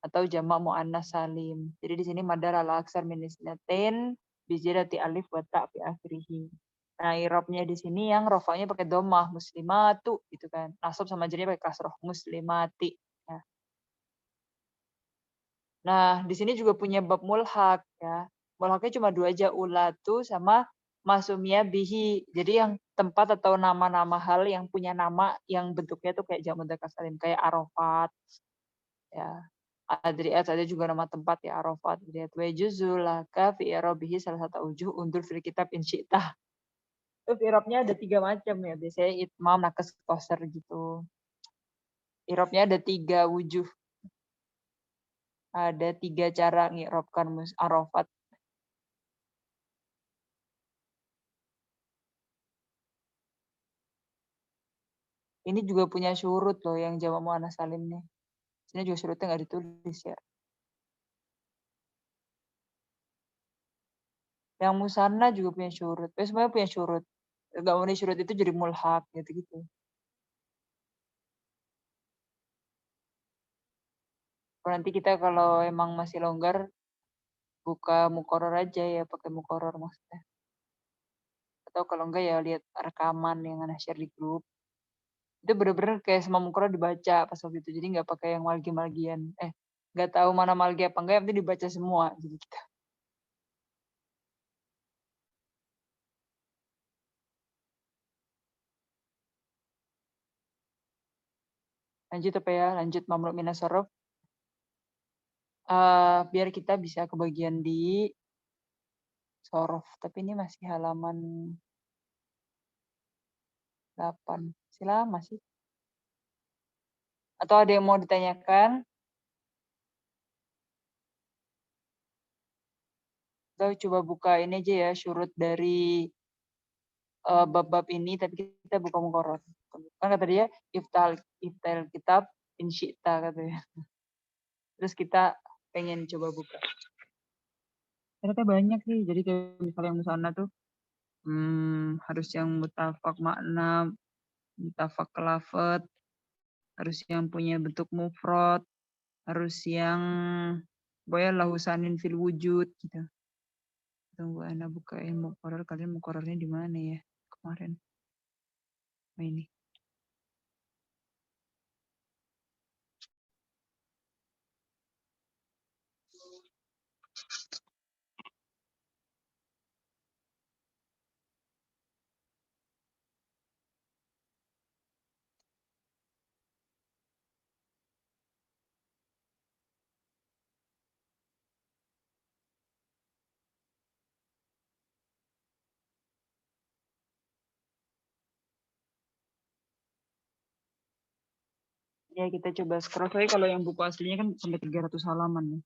Atau jamak muannas salim. Jadi di sini madar ala aksar min isnatain bizidati alif bata fi akhirih. Nah, irobnya di sini yang rofanya pakai dhammah muslimatu gitu kan. Nasab sama jernya pakai kasroh muslimati. Ya. Nah, di sini juga punya bab mulhak ya. Mulhaknya cuma 2 aja, ulatu sama masumia bihi. Jadi yang tempat atau nama-nama hal yang punya nama yang bentuknya tuh kayak jamak mudzakkar salim, kayak Arafat ya. Adriat ada juga nama tempat ya, Arafat. Adriat wa juzul laka fi i'rabihi salah satu ujuh undur fil kitab in syi'tah. Itu i'rabnya ada 3 macam ya. Biasanya itmam, nakes, qasar gitu. I'rabnya ada 3 wujuh. Ada 3 cara ngi'rabkan Arafat. Ini juga punya syurut loh yang jamak muannats salim nih. Sini juga syurutnya nggak ditulis ya. Yang musanna juga punya syurut. Semuanya punya syurut. Nggak memenuhi syurut itu jadi mulhak gitu-gitu. Nanti kita kalau emang masih longgar, buka mukoror aja ya, pakai mukoror maksudnya. Atau kalau enggak ya lihat rekaman yang anak share di grup. Itu bener-bener kayak semua mukoror dibaca pas waktu itu. Jadi nggak pakai yang malgi-malgian. Nggak tahu mana malgi apa enggak, yang penting dibaca semua. Jadi kita. Lanjut apa ya? Lanjut mamluk minas sorof. Biar kita bisa kebagian di sorof. Tapi ini masih halaman 8. Masih lama sih. Atau ada yang mau ditanyakan? Atau coba buka ini aja ya, syurut dari bab-bab ini, tapi kita buka mukoror. Kan kata dia, iftal kitab insyita katanya. Terus kita pengen coba buka. Ternyata banyak sih. Jadi kayak misalnya yang musanna tuh harus yang mutafak makna, mutafak lafadz, harus yang punya bentuk mufrad, harus yang boleh lahusanin fil wujud gitu. Tunggu ana bukain mukoror, kalian mukorornya di mana ya kemarin? Ini. Ya kita coba scroll. Soalnya kalau yang buku aslinya kan sampai 300 halaman ya.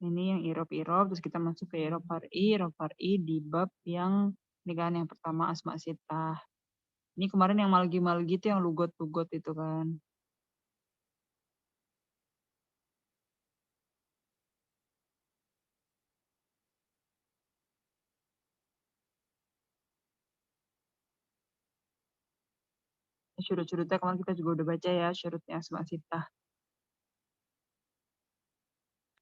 Ini yang irob, terus kita masuk ke irob far'i di bab yang ini kan yang pertama asma sitah. Ini kemarin yang malgi-malgi itu yang lugot-lugot itu kan. Syurut-syurutnya kemarin kita juga udah baca ya, syurutnya asma sitah.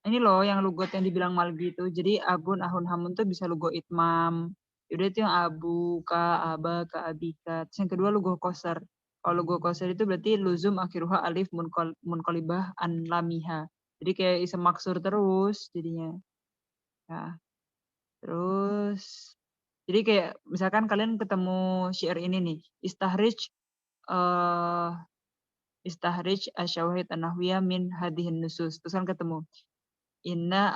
Ini loh yang lugot yang dibilang malgi itu. Jadi abun, ahun, hamun tuh bisa lugo itmam. Yaudah itu yang abu, ka, aba, ka, abika. Terus yang kedua lugo koser. Kalau lugo koser itu berarti luzum akhiruha alif munqalibah an lamiha. Jadi kayak isem maksur terus jadinya. Ya. Terus jadi kayak misalkan kalian ketemu syair ini nih, istahrij asyawahid an-nahwiyah min hadihin nusus. Terus kan ketemu Inna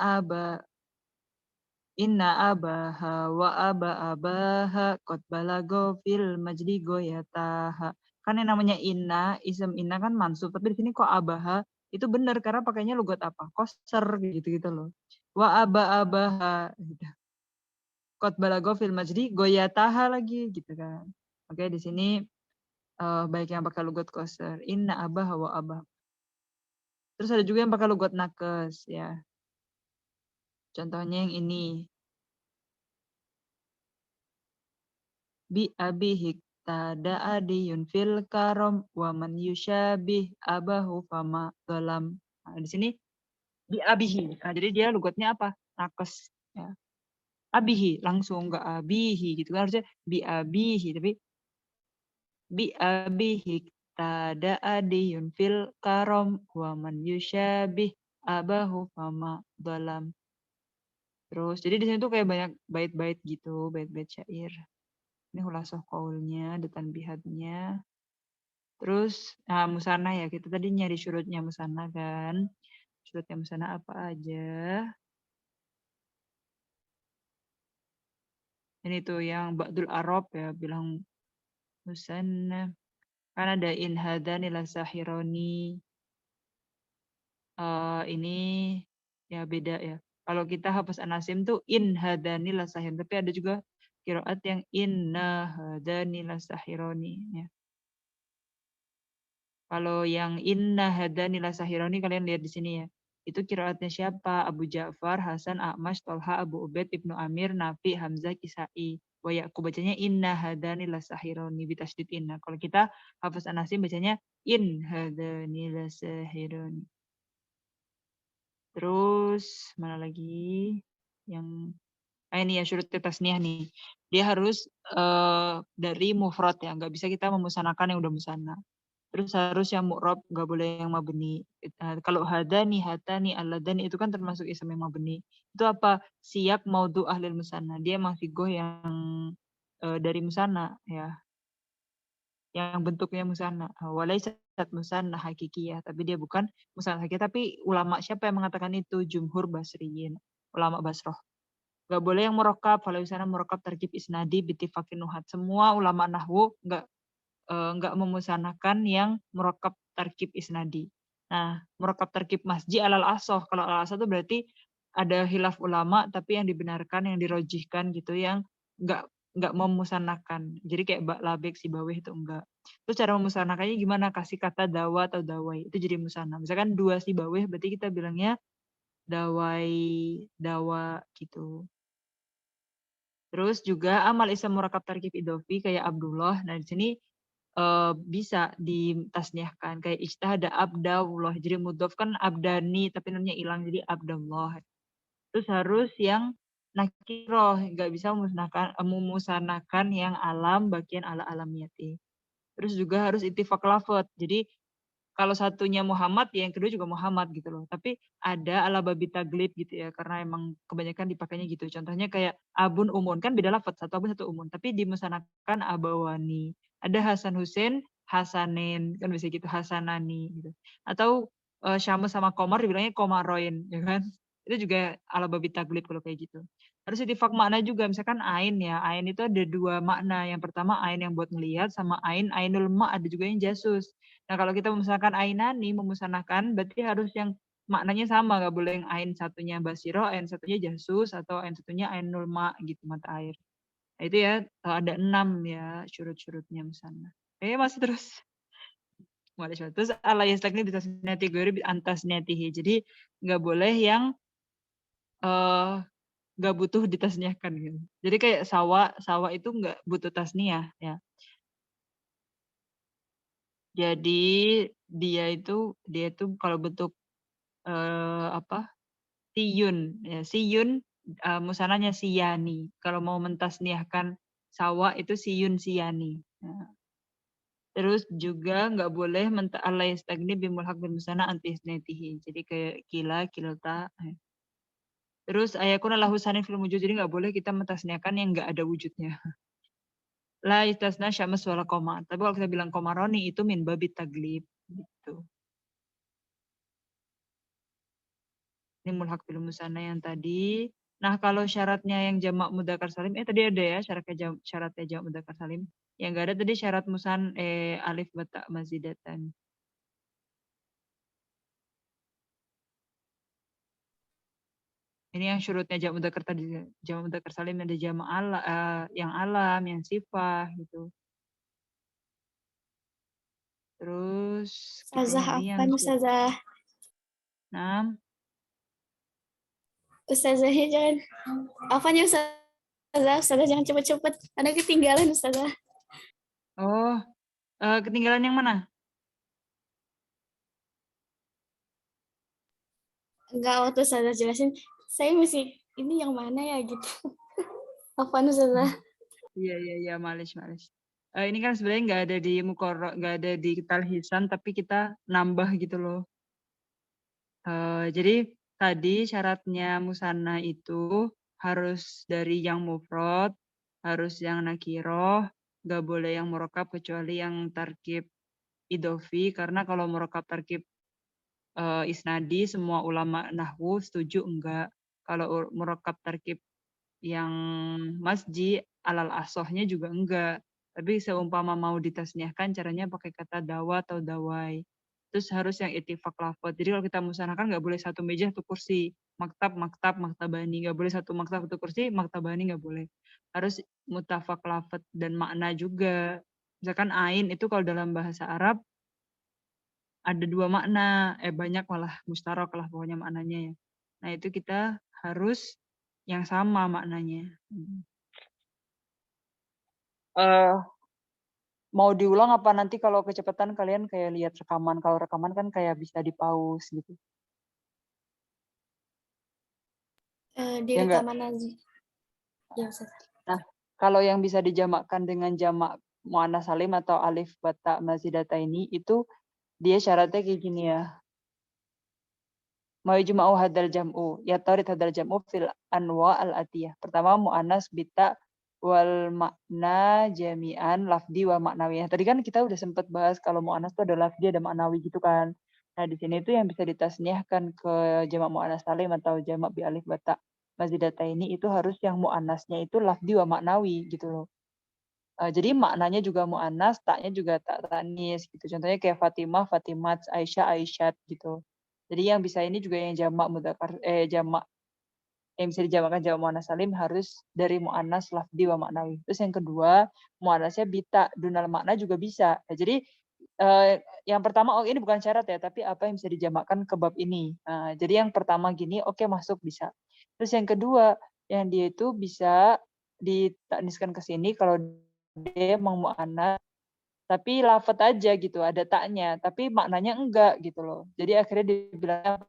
abaha wa abaha qad balago fil majdi goyataha. Kan yang namanya inna, isem inna kan mansub, tapi di sini kok abaha itu benar karena pakainya lugat apa? Koser gitu-gitu loh. Wa abaha gitu. Qad balago fil majdi goyataha lagi gitu kan. Oke, di sini baik yang pakai lugat koser. Inna abaha wa abaha. Terus ada juga yang pakai lugat nakes ya. Contohnya yang ini. bi abihik tada adiyun fil karom wa man yusyabih abahu fama dalam. Nah, di sini bi abihi. Nah, jadi dia lugotnya apa? Nakes. Ya. Abihi langsung enggak abihi gitu kan, harusnya bi abihi, tapi bi abihi tada adiyun fil karom wa man yusyabih abahu fama dalam. Terus jadi di sini tuh kayak banyak bait-bait gitu, bait-bait syair. Ini hulasah qaulnya, ada tanbihatnya. Terus musanah ya, kita tadi nyari syurutnya musanah kan. Syurutnya musanah apa aja? Ini tuh yang ba'dul arab ya bilang musanah. Kan ada in hadani lasahironi. Ini ya beda ya. Kalau kita hafaz An-Nasim tuh in hadani lasahir, tapi ada juga qiraat yang inna hadani lasahironi ya. Kalau yang inna hadani lasahironi kalian lihat di sini ya. Itu qiraatnya siapa? Abu Ja'far, Hasan, A'mash, Tolha, Abu Ubaid, Ibnu Amir, Nafi, Hamzah, Kisai. Wa Ya'qub bacanya inna hadani lasahironi bitasydid inna. Kalau kita hafaz An-Nasim bacanya in hadani lasahironi. Terus mana lagi yang ini ya syurut tasniah nih. Dia harus dari mufrad ya, nggak bisa kita memusanakan yang udah musana. Terus harus yang mu'rab, nggak boleh yang mabni. Kalau hadani, hatani, alladani itu kan termasuk ism yang mabni. Itu apa? Siap maudhu ahlil musanna. Dia emang figoh yang dari musanna ya. Yang bentuknya musanna. Walaysat musanna hakikiyah, tapi dia bukan musanna hakikiyah. Tapi ulama siapa yang mengatakan itu? Jumhur Basriyin, ulama Basroh. Gak boleh yang murokab, kalau misalnya murokab tarkib isnadi bittifakin nuhat. Semua ulama nahwu nggak memusanakan yang murokab tarkib isnadi. Nah, murokab tarkib masji alal asoh. Kalau alal asoh itu berarti ada hilaf ulama, tapi yang dibenarkan, yang dirojihkan gitu, yang nggak memusanakan. Jadi kayak labek si baweh itu enggak. Terus cara memusanakannya gimana? Kasih kata dawa atau dawai. Itu jadi musana. Misalkan dua si baweh, berarti kita bilangnya dawai, dawa gitu. Terus juga amal ism murakab tarkib idofi kayak Abdullah. Nah di sini bisa ditasniahkan kayak ijtihada abdallah. Jadi mudhof kan abdani tapi namanya hilang jadi abdallah. Terus harus yang nakiroh, nggak bisa memusanakan yang alam bagian ala alamiyati. Terus juga harus ittifaq lafadz. Jadi kalau satunya Muhammad, ya yang kedua juga Muhammad gitu loh. Tapi ada ala babi taglib gitu ya, karena emang kebanyakan dipakainya gitu. Contohnya kayak abun umun, kan beda lafadz, satu abun satu umun. Tapi dimusanakan abawani. Ada Hasan Husain, Hasanin, kan bisa gitu, Hasanani gitu. Atau Syamsu sama Komar dibilangnya Komaroin, ya kan? Itu juga ala babi taglib kalau kayak gitu. Harus ittifaq makna juga, misalkan ain ya. Ain itu ada dua makna. Yang pertama ain yang buat ngelihat, sama ainul ma, ada juga yang jasus. Nah, kalau kita memusanakan ainani, memusanakan berarti harus yang maknanya sama, nggak boleh yang ain satunya basiro, ain satunya jasus, atau ain satunya ainul ma gitu, mata air. Nah, itu ya ada 6 ya syurut-syurutnya misalnya. Masih terus. Terus ala yastakni bitasniyati ghairi antasniyatihi. Jadi nggak boleh yang nggak butuh ditasniahkan gitu. Jadi kayak sawah itu nggak butuh tasniah ya. Jadi dia itu kalau bentuk siyun ya, siyun musananya siyani. Kalau mau mentasniahkan sawah itu siyun siyani. Nah, terus juga nggak boleh menta'ala yastagni bimulhaq bin musana antisnetihi. Jadi kayak kilta. Terus ayakuna lahu sanin fil wujud. Jadi nggak boleh kita mentasniahkan yang nggak ada wujudnya. La istasna syams wala koma. Tapi kalau kita bilang komaroni itu min babit taglib gitu. Ini mulhaq bil musanna yang tadi. Nah, kalau syaratnya yang jamak mudzakkar salim, tadi ada ya syaratnya jamak mudzakkar salim. Yang enggak ada tadi syarat alif bata mazidatan. Ini yang syurutnya jamak mudzakkar tadi. Jamak mudzakkar salim ada jamak yang alam, yang sifah gitu. Terus Ustazah apa Ustazah? Nah, Ustazahnya jangan. Apanya Ustazah? Ustazah jangan cepet-cepet. Ada ketinggalan Ustazah. Oh, ketinggalan yang mana? Enggak, waktu Ustazah jelasin, saya masih ini yang mana ya gitu. Apaan Ustazah? Iya, males. Ini kan sebenarnya nggak ada di nggak ada di talhisan, tapi kita nambah gitu loh. Jadi tadi syaratnya musanna itu harus dari yang mufrad, harus yang nakiroh, nggak boleh yang murakkab kecuali yang tarkib idofi, karena kalau murakkab tarkib isnadi semua ulama nahwu setuju enggak. Kalau murakkab tarkib yang masji alal asohnya juga enggak. Tapi seumpama mau ditasniahkan caranya pakai kata dawa atau dawai. Terus harus yang itifak lafad. Jadi kalau kita musanakan nggak boleh satu meja satu kursi. Maktabani. Nggak boleh satu maktab satu kursi, maktabani nggak boleh. Harus mutafak lafad dan makna juga. Misalkan ain itu kalau dalam bahasa Arab ada dua makna, banyak malah mustarok lah pokoknya maknanya ya. Nah itu kita harus yang sama maknanya. Mau diulang apa nanti kalau kecepatan kalian kayak lihat rekaman? Kalau rekaman kan kayak bisa di pause gitu. Di Ya enggak? rekaman aja. Ya Ustazah. Nah, kalau yang bisa dijamakkan dengan jamak muannas salim atau alif bata mazidata ini itu dia syaratnya kayak gini ya. Mau juma'u hadal jam'u, ya tarid hadal jam'u fil anwa al-atiyah. Pertama mu'annas bita wal makna jami'an lafdi wa maknawiyah. Tadi kan kita udah sempat bahas kalau mu'annas itu ada lafdi ada maknawi gitu kan. Nah di sini itu yang bisa ditasniahkan ke jamak mu'annas salim atau jamak bi alif bata mazidata ini itu harus yang mu'annasnya itu lafdi wa maknawi gitu loh. Jadi maknanya juga mu'annas, taknya juga tak tanis gitu. Contohnya kayak Fatimah, Fatimat, Aisyah, Aisyat gitu. Jadi yang bisa ini juga yang jamak mudzakkar jamak yang bisa dijamakkan jamak muannas salim harus dari muannas lafdi wa maknawi. Terus yang kedua, muannasnya bita dunal makna juga bisa. Ya, jadi yang pertama ini bukan syarat ya, tapi apa yang bisa dijamakkan ke bab ini. Jadi yang pertama gini, oke masuk bisa. Terus yang kedua, yang dia itu bisa ditakniskan ke sini kalau dia emang muannas tapi lafat aja gitu, ada taknya, tapi maknanya enggak gitu loh. Jadi akhirnya dibilang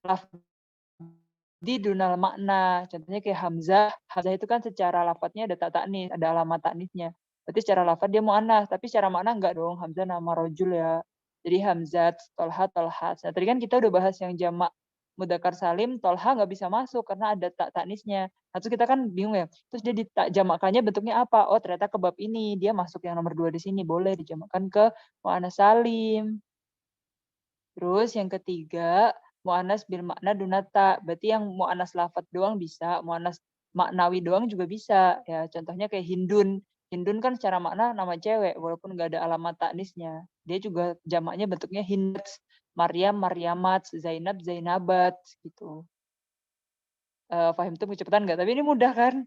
lafdi dunal makna. Contohnya kayak Hamzah. Hamzah itu kan secara lafadznya ada tak taknis, ada alamat taknisnya. Berarti secara lafadz dia mu'annas, tapi secara makna enggak dong. Hamzah nama rojul ya. Jadi Hamzat, Tolha, Tolhat. Nah tadi kan kita udah bahas yang jamak mudzakkar salim, Tolha nggak bisa masuk karena ada tak taknisnya. Nah, terus kita kan bingung ya. Terus dia dijamakannya bentuknya apa? Oh ternyata ke bab ini dia masuk yang nomor 2 di sini boleh dijamakkan ke mu'annas salim. Terus yang ketiga mu'annas bil makna dunata. Berarti yang mu'annas lafat doang bisa, mu'annas maknawi doang juga bisa. Ya contohnya kayak Hindun. Hindun kan secara makna nama cewek walaupun nggak ada alamat taknisnya. Dia juga jamaknya bentuknya Hindats, Maryam, Maryamat, Zainab, Zainabat gitu. Fahim tuh kecepatan nggak? Tapi ini mudah kan?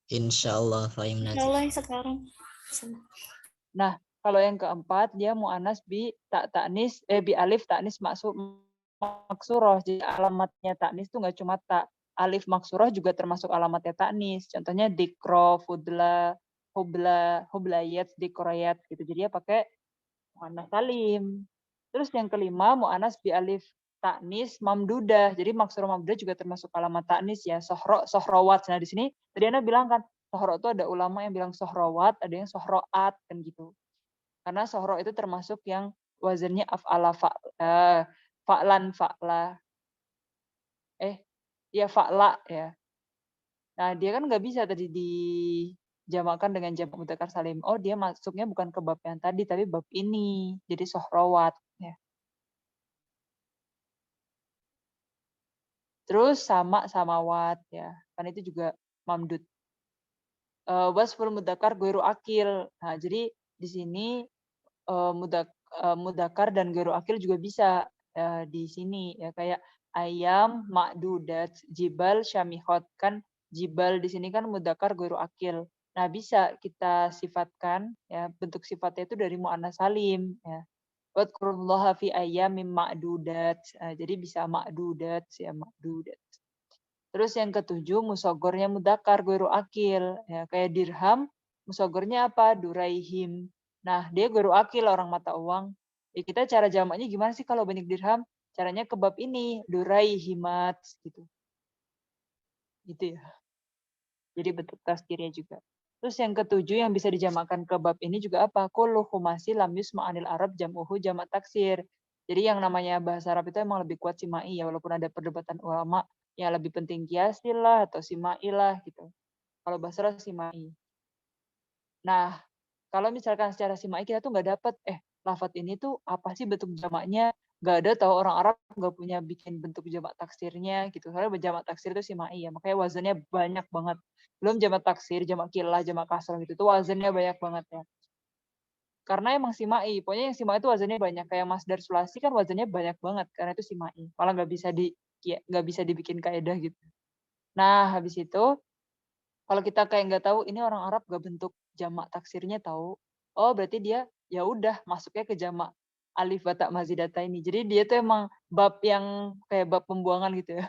Insyaallah fahim Insya Nazif. Allah yang sekarang. Nah, kalau yang keempat dia mu'annas bi tak taknis bi alif taknis maksurah. Jadi alamatnya taknis itu nggak cuma tak, alif maksurah juga termasuk alamatnya taknis. Contohnya dikro, fudla, hubla, hublayat, dikroyat gitu. Jadi dia pakai mu'annas salim. Terus yang kelima mu'annas bi alif taknis mamdudah. Jadi maksurah mamdudah juga termasuk alamat taknis ya. Sohrowat. Nah di sini tadi Anda bilang kan sohro itu ada ulama yang bilang sohrowat, ada yang sohroat kan gitu. Karena sohro itu termasuk yang wazannya af'ala fa'lan fa'la. Ya fa'la ya. Nah, dia kan nggak bisa tadi dijamakkan dengan jamak mudzakkar salim. Oh, dia masuknya bukan ke bab yang tadi, tapi bab ini. Jadi sohrowat. Ya. Terus sama samawat ya. Kan itu juga mamdud. Wasful mudzakkar ghairu akil. Nah, jadi di sini mudzakkar dan ghairu akil juga bisa di sini ya kayak ayam ma'dudat, jibal syamihot kan jibal di sini kan mudzakkar ghairu akil. Nah, bisa kita sifatkan ya bentuk sifatnya itu dari muannas salim ya. Wadkurullaha fi ayyamin ma'dudat. Jadi bisa ma'dudat ya ma'dudat. Terus yang ketujuh musogornya mudakar guru akil, ya kayak dirham musogornya apa? Duraihim. Nah, dia guru akil orang mata uang. Ya, kita cara jamaknya gimana sih kalau banyak dirham? Caranya ke bab ini, duraihimat gitu. Gitu ya. Jadi bentuk tazkirnya juga. Terus yang ketujuh yang bisa dijamakkan ke bab ini juga apa? Kullu khumasi lam yusma anil Arab jam'uhu jamak taksir. Jadi yang namanya bahasa Arab itu emang lebih kuat simai ya, walaupun ada perdebatan ulama yang lebih penting kiasi lah atau simai lah gitu. Kalau bahasa Arab simai. Nah, kalau misalkan secara simai kita tuh nggak dapat, lafadz ini tuh apa sih bentuk jamaknya? Nggak ada tahu orang Arab nggak punya bikin bentuk jamak taksirnya gitu. Soalnya jamak taksir itu simai ya, makanya wazannya banyak banget. Belum jamak taksir, jamak kilah, jamak kasrah gitu tuh wazannya banyak banget ya. Karena emang simai, pokoknya yang simai itu wazannya banyak. Kayak masdar sulasi kan wazannya banyak banget karena itu simai. Malah nggak bisa dibikin kaidah gitu. Nah, habis itu kalau kita kayak nggak tahu ini orang Arab nggak bentuk jamak taksirnya tahu. Oh, berarti dia ya udah masuknya ke jamak alif bata mazidata ini. Jadi dia tuh emang bab yang kayak bab pembuangan gitu ya.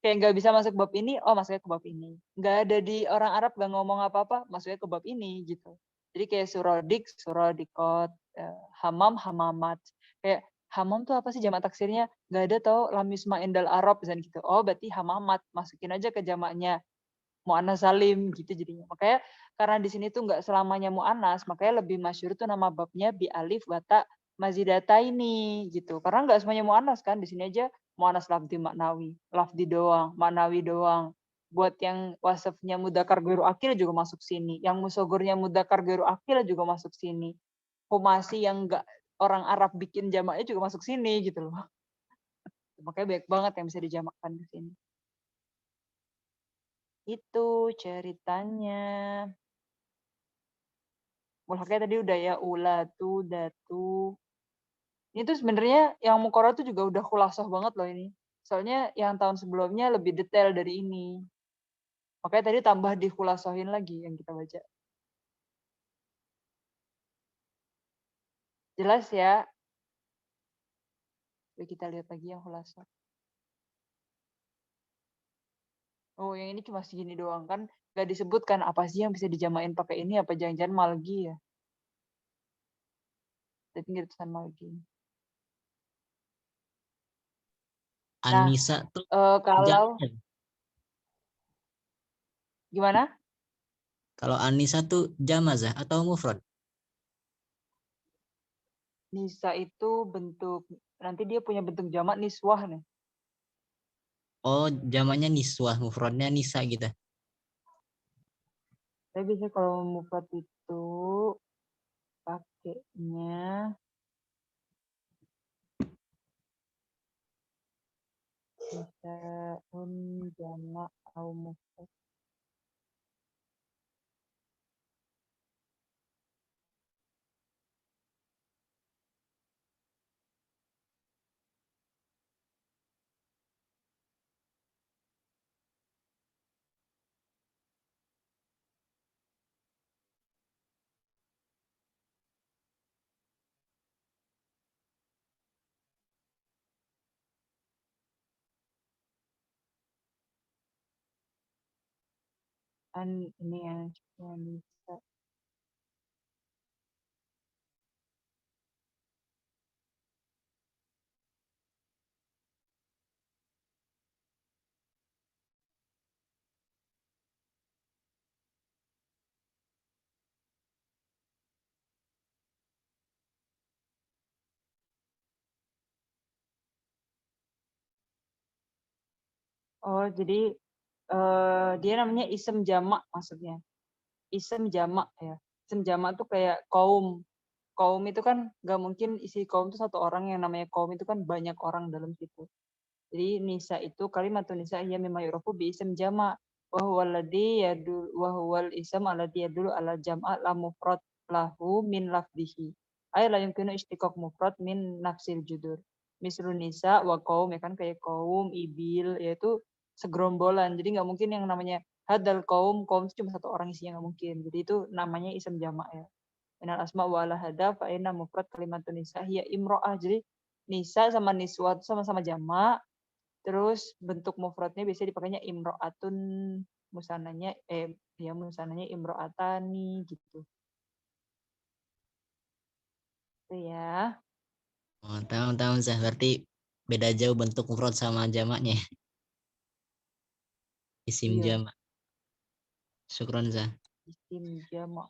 Kayak nggak bisa masuk bab ini, oh masuknya ke bab ini. Nggak ada di orang Arab nggak ngomong apa-apa, masuknya ke bab ini gitu. Jadi kayak surodik, surodikot, hamam, hamamat. Kayak hamam tuh apa sih jamak taksirnya? Nggak ada tau lam yusma indal Arab misalnya gitu. Oh berarti hamamat, masukin aja ke jamaknya mu'annas salim gitu jadinya. Makanya karena di sini tuh nggak selamanya mu'annas, makanya lebih masyhur tuh nama babnya bi alif bata mazidata ini gitu. Karena nggak semuanya mu'annas kan, di sini aja mu'annas lafdi maknawi, lafdi doang, maknawi doang. Buat yang wasafnya mudakar gairu akil juga masuk sini. Yang musogornya mudakar gairu akil juga masuk sini. Humasi yang nggak orang Arab bikin jamaknya juga masuk sini gitu loh. Makanya banyak banget yang bisa dijamakkan di sini. Itu ceritanya. Mulhaknya tadi udah ya ulatu datu. Ini tuh sebenarnya yang mukoro tuh juga udah khulasah banget loh ini. Soalnya yang tahun sebelumnya lebih detail dari ini. Makanya tadi tambah dikhulasahin lagi yang kita baca. Jelas ya? Coba kita lihat lagi yang khulasah. Oh, yang ini cuma segini doang kan? Gak disebutkan apa sih yang bisa dijamain pakai ini, apa jangan-jangan malgi ya? Jadi nggak tulisan malgi. Nah, Anissa tuh kalau jamak. gimana? Kalau Anissa tuh jamazah atau mufrad? Nisa itu bentuk, nanti dia punya bentuk jamak niswah nih. Oh, jamaknya niswah, mufradnya nisa gitu. Saya biasanya kalau mufrad itu pakainya nisaun jamak au mufrad. Ini yang nisa. Oh, jadi dia namanya isem jamak maksudnya. Isem jamak ya. Isem jamak tuh kayak kaum. Kaum itu kan nggak mungkin isi kaum itu satu orang, yang namanya kaum itu kan banyak orang dalam situ. Jadi nisa itu kalimat nisa ya mimma yu'rafu bi ism jamak wa huwa alladhi yadul wa huwal ism alladhi yadul ala jam'a la mufrad lahu min lafdihi. Ay la yumkinu istiqaq mufrad min nafsil judur. Misru nisa wa qaum, ya kan kayak kaum, ibil, yaitu segerombolan. Jadi nggak mungkin yang namanya hadal kaum itu cuma satu orang isinya, nggak mungkin. Jadi itu namanya ism jamak ya. Minal asma wa ala hada fa inna mufrad kalimatun nisa hiya imro'ah. Jadi nisa sama niswa itu sama-sama jamak. Terus bentuk mufradnya biasanya dipakainya imro'atun, musananya musananya imro'atani gitu. Itu ya. Oh, tahu Zah. Berarti beda jauh bentuk mufrad sama jamaknya. Isim Iya. jamak. Syukron Zah. Isim jamak.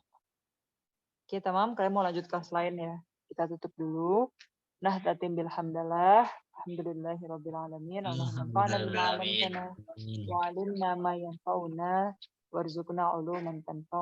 Oke, tamam. Kalian mau lanjut kelas lain ya? Kita tutup dulu. Nah, tatim bilhamdalillah. Alhamdulillahirabbil alamin. Allahumma anfa'na bima 'allamtana wa 'allimna ma yanfa'una warzuqna 'uluman tanfa'una.